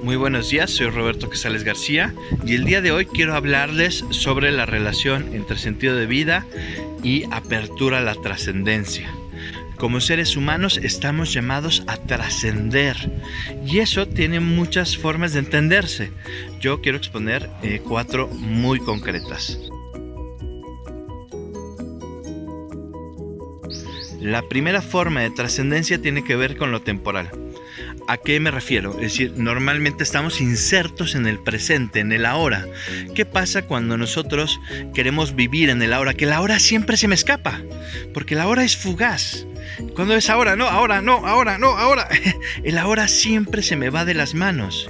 Muy buenos días, soy Roberto Casales García y el día de hoy quiero hablarles sobre la relación entre sentido de vida y apertura a la trascendencia. Como seres humanos estamos llamados a trascender y eso tiene muchas formas de entenderse. Yo quiero exponer 4 muy concretas. La primera forma de trascendencia tiene que ver con lo temporal. ¿A qué me refiero? Es decir, normalmente estamos insertos en el presente, en el ahora. ¿Qué pasa cuando nosotros queremos vivir en el ahora? Que el ahora siempre se me escapa, porque el ahora es fugaz. ¿Cuándo es ahora? No, ahora, no, ahora, no, ahora. El ahora siempre se me va de las manos.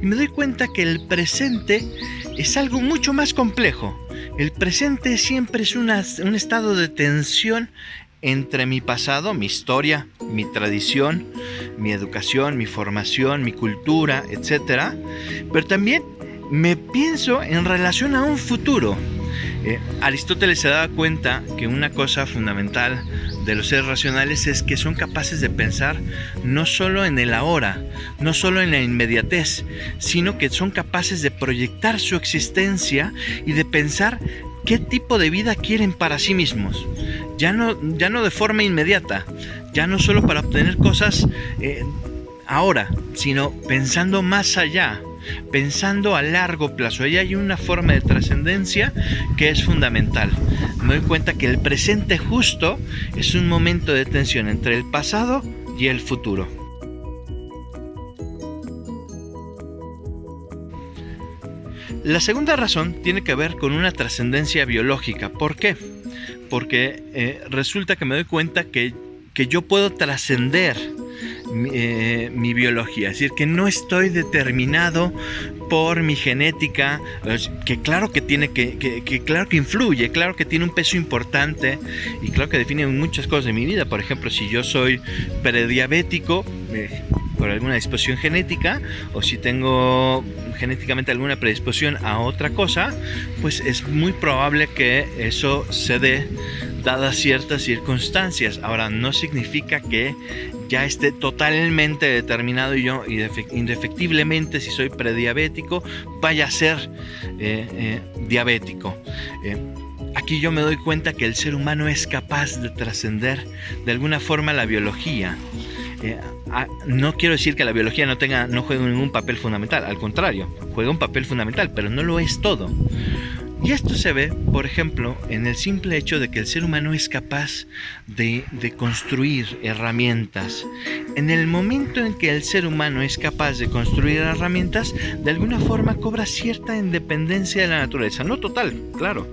Y me doy cuenta que el presente es algo mucho más complejo. El presente siempre es un estado de tensión entre mi pasado, mi historia, mi tradición, mi educación, mi formación, mi cultura, etc. Pero también me pienso en relación a un futuro. Aristóteles se daba cuenta que una cosa fundamental de los seres racionales es que son capaces de pensar no solo en el ahora, no solo en la inmediatez, sino que son capaces de proyectar su existencia y de pensar qué tipo de vida quieren para sí mismos. Ya no de forma inmediata, ya no solo para obtener cosas ahora, sino pensando más allá, pensando a largo plazo. Ahí hay una forma de trascendencia que es fundamental. Me doy cuenta que el presente justo es un momento de tensión entre el pasado y el futuro. La segunda razón tiene que ver con una trascendencia biológica. ¿Por qué? Porque resulta que me doy cuenta que yo puedo trascender mi biología, es decir, que no estoy determinado por mi genética, que claro que tiene claro que influye, claro que tiene un peso importante y claro que define muchas cosas de mi vida. Por ejemplo, si yo soy prediabético por alguna disposición genética, o si tengo genéticamente alguna predisposición a otra cosa, pues es muy probable que eso se dé dadas ciertas circunstancias. Ahora, no significa que ya esté totalmente determinado y yo indefectiblemente, si soy prediabético, vaya a ser diabético. Aquí yo me doy cuenta que el ser humano es capaz de trascender de alguna forma la biología. No quiero decir que la biología no juegue ningún papel fundamental, al contrario, juega un papel fundamental, pero no lo es todo. Y esto se ve, por ejemplo, en el simple hecho de que el ser humano es capaz de construir herramientas. En el momento en que el ser humano es capaz de construir herramientas, de alguna forma cobra cierta independencia de la naturaleza. No total, claro.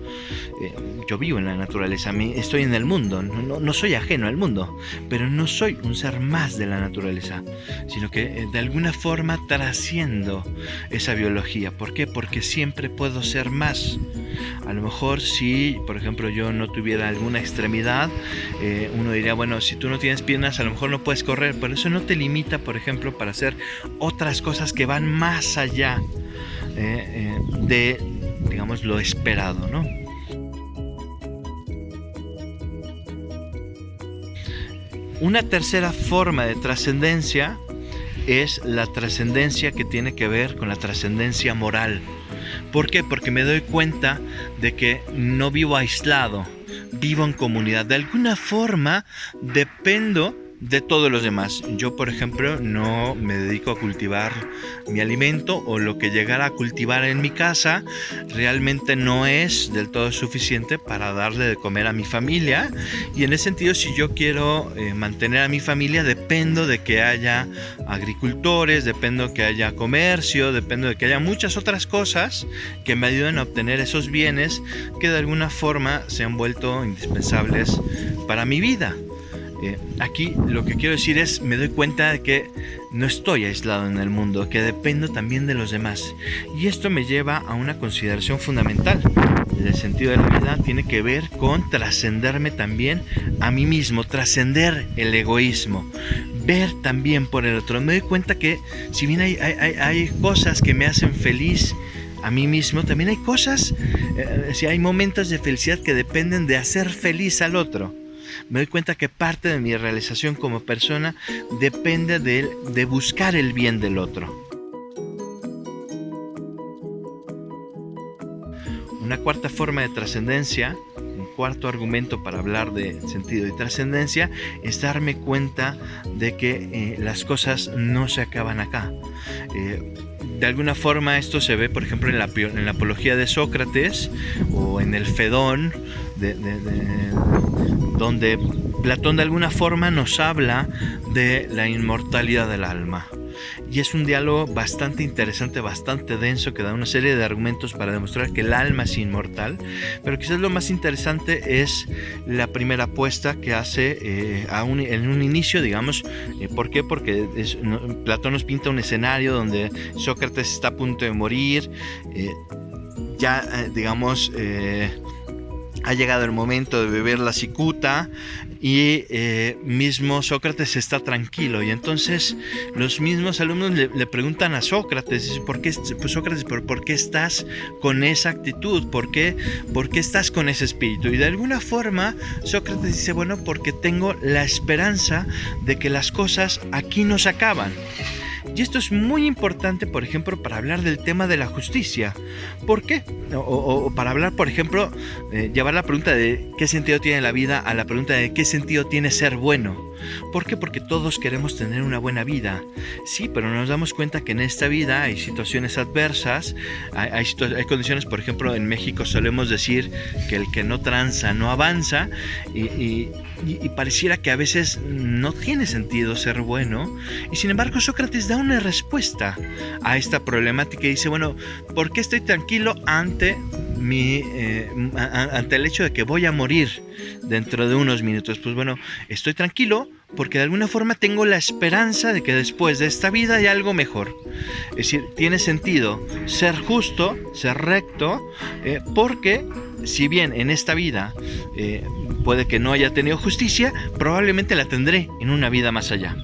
Yo vivo en la naturaleza, estoy en el mundo, no soy ajeno al mundo, pero no soy un ser más de la naturaleza, sino que de alguna forma trasciendo esa biología. ¿Por qué? Porque siempre puedo ser más. A lo mejor si, por ejemplo, yo no tuviera alguna extremidad, uno diría, bueno, si tú no tienes piernas, a lo mejor no puedes correr, pero eso no te limita, por ejemplo, para hacer otras cosas que van más allá de, digamos, lo esperado, ¿no? Una tercera forma de trascendencia es la trascendencia que tiene que ver con la trascendencia moral. ¿Por qué? Porque me doy cuenta de que no vivo aislado, vivo en comunidad. De alguna forma dependo de todos los demás. Yo, por ejemplo, no me dedico a cultivar mi alimento, o lo que llegara a cultivar en mi casa realmente no es del todo suficiente para darle de comer a mi familia, y en ese sentido, si yo quiero mantener a mi familia, dependo de que haya agricultores, dependo de que haya comercio, dependo de que haya muchas otras cosas que me ayuden a obtener esos bienes que de alguna forma se han vuelto indispensables para mi vida. Aquí lo que quiero decir es, me doy cuenta de que no estoy aislado en el mundo, que dependo también de los demás. Y esto me lleva a una consideración fundamental. El sentido de la vida tiene que ver con trascenderme también a mí mismo, trascender el egoísmo, ver también por el otro. Me doy cuenta que si bien hay cosas que me hacen feliz a mí mismo, también hay cosas, si hay momentos de felicidad que dependen de hacer feliz al otro. Me doy cuenta que parte de mi realización como persona depende de buscar el bien del otro. Una cuarta forma de trascendencia, un cuarto argumento para hablar de sentido y trascendencia, es darme cuenta de que las cosas no se acaban acá. De alguna forma esto se ve, por ejemplo, en la apología de Sócrates o en el Fedón, donde Platón de alguna forma nos habla de la inmortalidad del alma. Y es un diálogo bastante interesante, bastante denso, que da una serie de argumentos para demostrar que el alma es inmortal. Pero quizás lo más interesante es la primera apuesta que hace en un inicio, digamos. ¿Por qué? Porque Platón nos pinta un escenario donde Sócrates está a punto de morir. Ha llegado el momento de beber la cicuta y mismo Sócrates está tranquilo, y entonces los mismos alumnos le preguntan a Sócrates, ¿por qué, pues Sócrates, ¿por qué estás con esa actitud? ¿Por qué estás con ese espíritu? Y de alguna forma Sócrates dice, bueno, porque tengo la esperanza de que las cosas aquí no se acaban. Y esto es muy importante, por ejemplo, para hablar del tema de la justicia. ¿Por qué? O para hablar, por ejemplo, llevar la pregunta de qué sentido tiene la vida a la pregunta de qué sentido tiene ser bueno. ¿Por qué? Porque todos queremos tener una buena vida. Sí, pero nos damos cuenta que en esta vida hay situaciones adversas, hay condiciones, por ejemplo, en México solemos decir que el que no tranza no avanza, y pareciera que a veces no tiene sentido ser bueno. Y sin embargo Sócrates da una respuesta a esta problemática y dice, bueno, ¿por qué estoy tranquilo ante el hecho de que voy a morir dentro de unos minutos? Pues bueno, estoy tranquilo porque de alguna forma tengo la esperanza de que después de esta vida hay algo mejor. Es decir, tiene sentido ser justo, ser recto, porque si bien en esta vida puede que no haya tenido justicia, probablemente la tendré en una vida más allá.